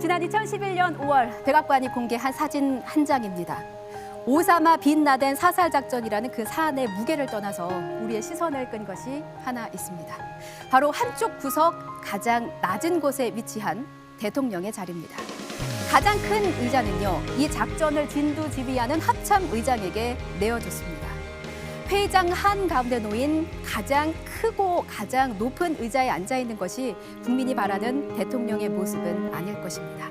지난 2011년 5월 백악관이 공개한 사진 한 장입니다. 오사마 빈 라덴 사살 작전이라는 그 사안의 무게를 떠나서 우리의 시선을 끈 것이 하나 있습니다. 바로 한쪽 구석 가장 낮은 곳에 위치한 대통령의 자리입니다. 가장 큰 의자는요, 이 작전을 진두지휘하는 합참 의장에게 내어줬습니다. 회의장 한가운데 놓인 가장 크고 가장 높은 의자에 앉아 있는 것이 국민이 바라는 대통령의 모습은 아닐 것입니다.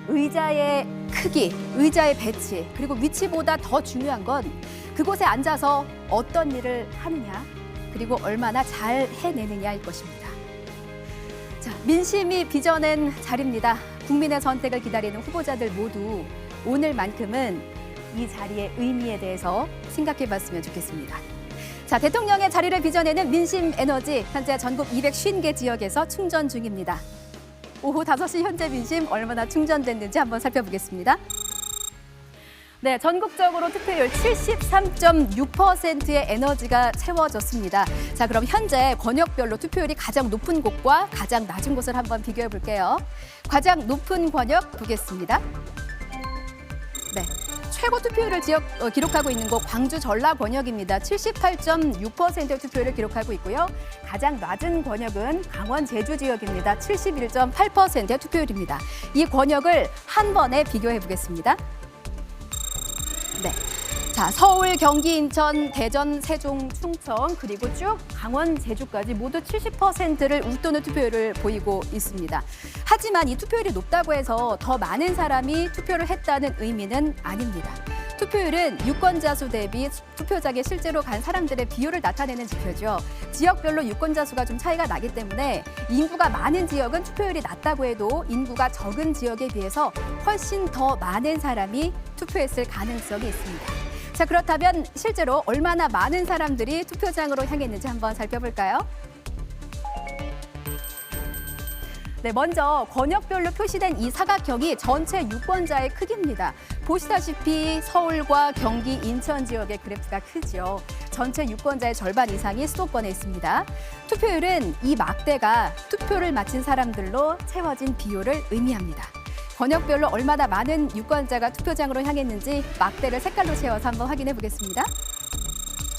의자의 크기, 의자의 배치, 그리고 위치보다 더 중요한 건 그곳에 앉아서 어떤 일을 하느냐, 그리고 얼마나 잘 해내느냐일 것입니다. 자, 민심이 빚어낸 자리입니다. 국민의 선택을 기다리는 후보자들 모두 오늘만큼은 이 자리의 의미에 대해서 생각해봤으면 좋겠습니다. 자, 대통령의 자리를 빚어내는 민심 에너지, 현재 전국 250개 지역에서 충전 중입니다. 오후 5시 현재 민심 얼마나 충전됐는지 한번 살펴보겠습니다. 네, 전국적으로 투표율 73.6%의 에너지가 채워졌습니다. 자, 그럼 현재 권역별로 투표율이 가장 높은 곳과 가장 낮은 곳을 한번 비교해 볼게요. 가장 높은 권역 보겠습니다. 네. 최고 투표율을 기록하고 있는 곳 광주 전라 권역입니다. 78.6%의 투표율을 기록하고 있고요. 가장 낮은 권역은 강원 제주 지역입니다. 71.8%의 투표율입니다. 이 권역을 한 번에 비교해 보겠습니다. 네. 자, 서울, 경기, 인천, 대전, 세종, 충청, 그리고 쭉 강원, 제주까지 모두 70%를 웃도는 투표율을 보이고 있습니다. 하지만 이 투표율이 높다고 해서 더 많은 사람이 투표를 했다는 의미는 아닙니다. 투표율은 유권자 수 대비 투표장에 실제로 간 사람들의 비율을 나타내는 지표죠. 지역별로 유권자 수가 좀 차이가 나기 때문에 인구가 많은 지역은 투표율이 낮다고 해도 인구가 적은 지역에 비해서 훨씬 더 많은 사람이 투표했을 가능성이 있습니다. 자, 그렇다면 실제로 얼마나 많은 사람들이 투표장으로 향했는지 한번 살펴볼까요? 네, 먼저 권역별로 표시된 이 사각형이 전체 유권자의 크기입니다. 보시다시피 서울과 경기, 인천 지역의 그래프가 크죠. 전체 유권자의 절반 이상이 수도권에 있습니다. 투표율은 이 막대가 투표를 마친 사람들로 채워진 비율을 의미합니다. 권역별로 얼마나 많은 유권자가 투표장으로 향했는지 막대를 색깔로 채워서 한번 확인해 보겠습니다.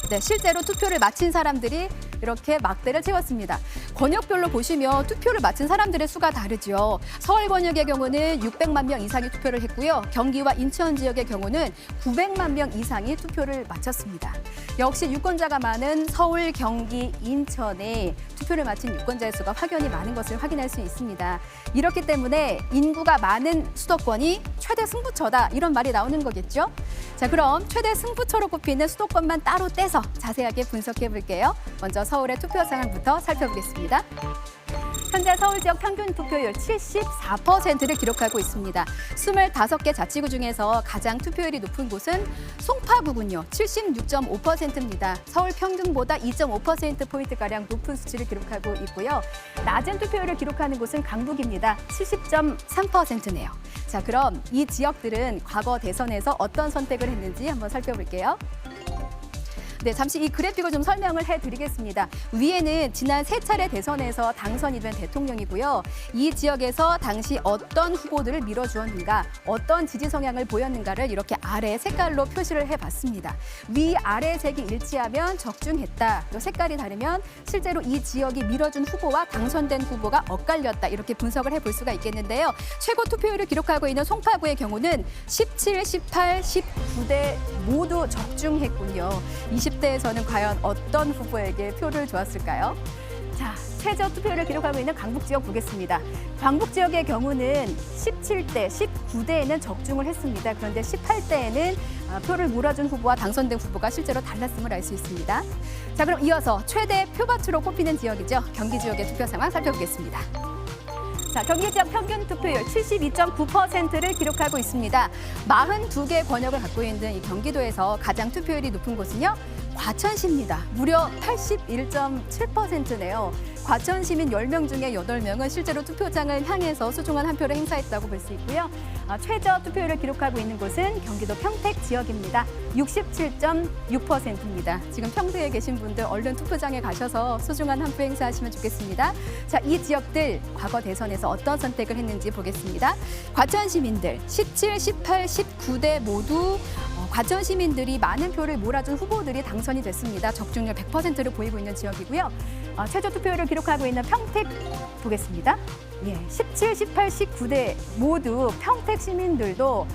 네, 실제로 투표를 마친 사람들이 이렇게 막대를 채웠습니다. 권역별로 보시면 투표를 마친 사람들의 수가 다르죠. 서울 권역의 경우는 600만 명 이상이 투표를 했고요. 경기와 인천 지역의 경우는 900만 명 이상이 투표를 마쳤습니다. 역시 유권자가 많은 서울, 경기, 인천에 투표를 마친 유권자의 수가 확연히 많은 것을 확인할 수 있습니다. 이렇기 때문에 인구가 많은 수도권이 최대 승부처다, 이런 말이 나오는 거겠죠. 자, 그럼 최대 승부처로 꼽히는 수도권만 따로 떼서 자세하게 분석해 볼게요. 먼저 서울의 투표 상황부터 살펴보겠습니다. 현재 서울 지역 평균 투표율 74%를 기록하고 있습니다. 25개 자치구 중에서 가장 투표율이 높은 곳은 송파구군요. 76.5%입니다. 서울 평균보다 2.5%포인트가량 높은 수치를 기록하고 있고요. 낮은 투표율을 기록하는 곳은 강북입니다. 70.3%네요. 자, 그럼 이 지역들은 과거 대선에서 어떤 선택을 했는지 한번 살펴볼게요. 네, 잠시 이 그래픽을 좀 설명을 해드리겠습니다. 위에는 지난 3차례 대선에서 당선이 된 대통령이고요. 이 지역에서 당시 어떤 후보들을 밀어주었는가, 어떤 지지 성향을 보였는가를 이렇게 아래 색깔로 표시를 해봤습니다. 위아래 색이 일치하면 적중했다, 또 색깔이 다르면 실제로 이 지역이 밀어준 후보와 당선된 후보가 엇갈렸다, 이렇게 분석을 해볼 수가 있겠는데요. 최고 투표율을 기록하고 있는 송파구의 경우는 17, 18, 19대 모두 적중했군요. 20대에서는 과연 어떤 후보에게 표를 주었을까요? 자, 최저 투표율을 기록하고 있는 강북 지역 보겠습니다. 강북 지역의 경우는 17대, 19대에는 적중을 했습니다. 그런데 18대에는 표를 몰아준 후보와 당선된 후보가 실제로 달랐음을 알 수 있습니다. 자, 그럼 이어서 최대 표밭으로 꼽히는 지역이죠. 경기 지역의 투표 상황 살펴보겠습니다. 자, 경기 지역 평균 투표율 72.9%를 기록하고 있습니다. 42개 권역을 갖고 있는 이 경기도에서 가장 투표율이 높은 곳은요, 과천시입니다. 무려 81.7%네요. 과천 시민 10명 중에 8명은 실제로 투표장을 향해서 소중한 한 표를 행사했다고 볼 수 있고요. 최저 투표율을 기록하고 있는 곳은 경기도 평택 지역입니다. 67.6%입니다. 지금 평택에 계신 분들 얼른 투표장에 가셔서 소중한 한 표 행사하시면 좋겠습니다. 자, 이 지역들 과거 대선에서 어떤 선택을 했는지 보겠습니다. 과천 시민들 17, 18, 19대 모두 과천 시민들이 많은 표를 몰아준 후보들이 당선이 됐습니다. 적중률 100%를 보이고 있는 지역이고요. 최저 투표율을 기록하고 있는 평택 보겠습니다. 17, 18, 19대 모두 평택 시민들도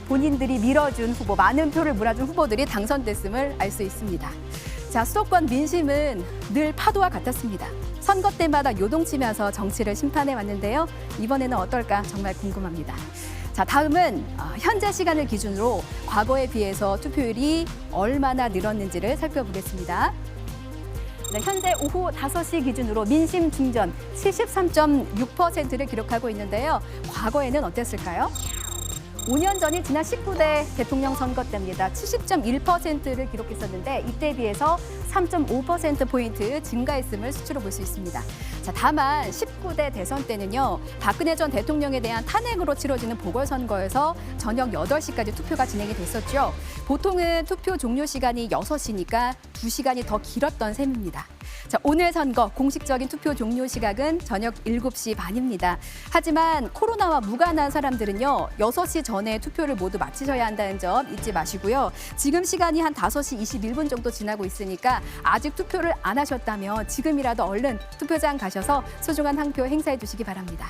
본인들이 밀어준 후보, 많은 표를 몰아준 후보들이 당선됐음을 알 수 있습니다. 자, 수도권 민심은 늘 파도와 같았습니다. 선거 때마다 요동치면서 정치를 심판해 왔는데요. 이번에는 어떨까 정말 궁금합니다. 자, 다음은 현재 시간을 기준으로 과거에 비해서 투표율이 얼마나 늘었는지를 살펴보겠습니다. 네, 현재 오후 5시 기준으로 민심 중전 73.6%를 기록하고 있는데요. 과거에는 어땠을까요? 5년 전인 지난 19대 대통령 선거 때입니다. 70.1%를 기록했었는데 이때에 비해서 3.5%포인트 증가했음을 수치로 볼 수 있습니다. 자, 다만 19대 대선 때는요. 박근혜 전 대통령에 대한 탄핵으로 치러지는 보궐선거에서 저녁 8시까지 투표가 진행이 됐었죠. 보통은 투표 종료 시간이 6시니까 2시간이 더 길었던 셈입니다. 자, 오늘 선거 공식적인 투표 종료 시각은 저녁 7시 반입니다. 하지만 코로나와 무관한 사람들은요. 6시 전에 투표를 모두 마치셔야 한다는 점 잊지 마시고요. 지금 시간이 한 5시 21분 정도 지나고 있으니까 아직 투표를 안 하셨다면 지금이라도 얼른 투표장 가셔서 소중한 한 표 행사해 주시기 바랍니다.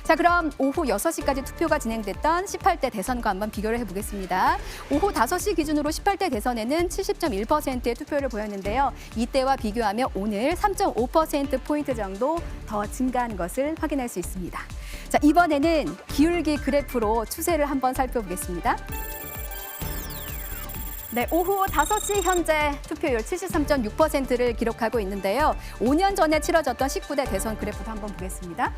자, 그럼 오후 6시까지 투표가 진행됐던 18대 대선과 한번 비교를 해보겠습니다. 오후 5시 기준으로 18대 대선에는 70.1%의 투표를 보였는데요. 이때와 비교하면 오늘 3.5%포인트 정도 더 증가한 것을 확인할 수 있습니다. 자, 이번에는 기울기 그래프로 추세를 한번 살펴보겠습니다. 네, 오후 5시 현재 투표율 73.6%를 기록하고 있는데요. 5년 전에 치러졌던 19대 대선 그래프도 한번 보겠습니다.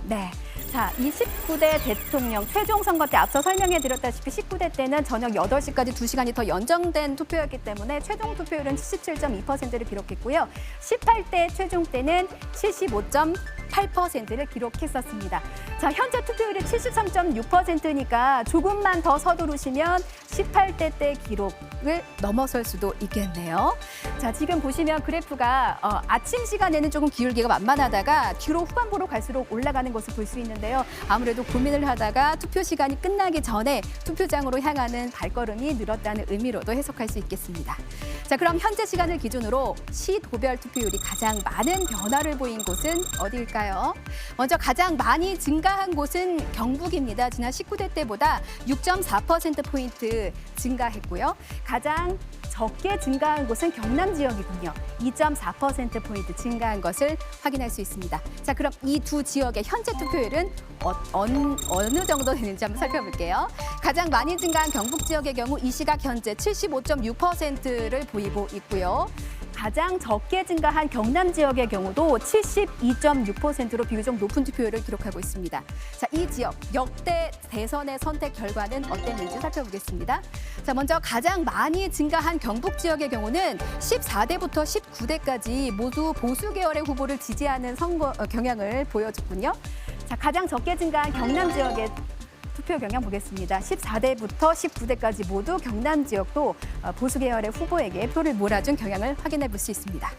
네. 자, 이 19대 대통령 최종 선거 때 앞서 설명해 드렸다시피 19대 때는 저녁 8시까지 2시간이 더 연장된 투표였기 때문에 최종 투표율은 77.2%를 기록했고요. 18대 최종 때는 75.8%를 기록했었습니다. 자, 현재 투표율이 73.6%니까 조금만 더 서두르시면 18대 때 기록을 넘어설 수도 있겠네요. 자, 지금 보시면 그래프가 아침 시간에는 조금 기울기가 만만하다가 뒤로 후반부로 갈수록 올라가는 것을 볼 수 있는데요. 아무래도 고민을 하다가 투표 시간이 끝나기 전에 투표장으로 향하는 발걸음이 늘었다는 의미로도 해석할 수 있겠습니다. 자, 그럼 현재 시간을 기준으로 시도별 투표율이 가장 많은 변화를 보인 곳은 어디일까요? 먼저 가장 많이 증가한 곳은 경북입니다. 지난 19대 때보다 6.4%포인트 증가했고요. 가장 적게 증가한 곳은 경남 지역이군요. 2.4%포인트 증가한 것을 확인할 수 있습니다. 자, 그럼 이 두 지역의 현재 투표율은 어느 정도 되는지 한번 살펴볼게요. 가장 많이 증가한 경북 지역의 경우 이 시각 현재 75.6%를 보이고 있고요. 가장 적게 증가한 경남 지역의 경우도 72.6%로 비교적 높은 투표율을 기록하고 있습니다. 자, 이 지역 역대 대선의 선택 결과는 어땠는지 살펴보겠습니다. 자, 먼저 가장 많이 증가한 경북 지역의 경우는 14대부터 19대까지 모두 보수 계열의 후보를 지지하는 선거 경향을 보여줬군요. 자, 가장 적게 증가한 경남 지역의 투표 경향 보겠습니다. 14대부터 19대까지 모두 경남 지역도 보수 계열의 후보에게 표를 몰아준 경향을 확인해 볼 수 있습니다.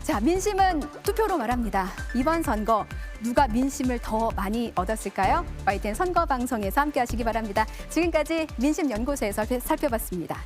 자, 민심은 투표로 말합니다. 이번 선거 누가 민심을 더 많이 얻었을까요? YTN 선거 방송에서 함께 하시기 바랍니다. 지금까지 민심연구소에서 살펴봤습니다.